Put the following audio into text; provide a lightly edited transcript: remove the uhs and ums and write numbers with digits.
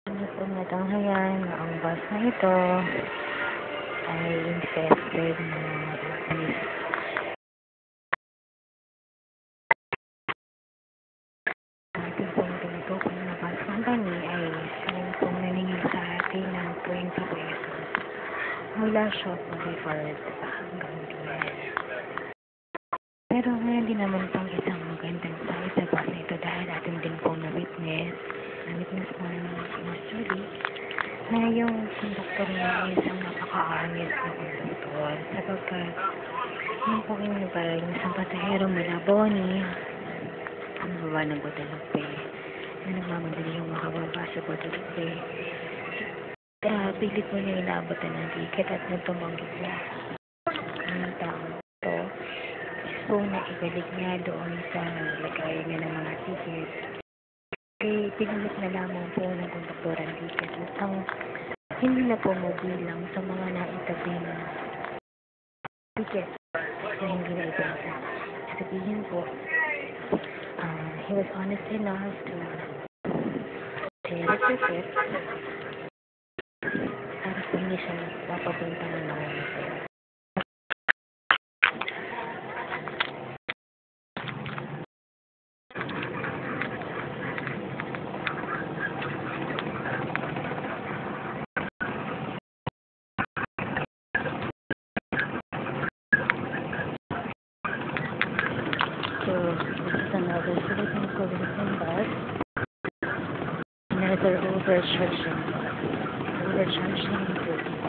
Ano po natanghayan na ang bus na ito ay infested ng mga ibis. Ating pong tinutukoy na bus company ay sila pong naningil sa atin ng 20 pesos mula shop referred hanggang duyan. Pero ngayon din naman pang isang magandang tayo sa bus na ito dahil atin din pong na-witness po si Miss Julie na yung konduktor niya is ang napaka-honest na konduktor sapagkat yung pong inubaral niya sa pasahero mula Bonnie ang baba ng Guadalupe na nagmamadali yung makababa sa Guadalupe. Pilit mo niya inaabotan ng ticket at nung tumanggit niya ang tao ito so na ibalik niya doon sa lagayan niya ng mga ticket. Kaya pinulit na lamang po ng konduktor ang ticket upang hindi na po mabilang sa mga naitabing ticket na hindi na ibenta. Sabihin po, he was honest enough to share the ticket para po hindi siya papapunta ng nangungutin. So, this is another Philippine Coalition bus. Another overcharging duty.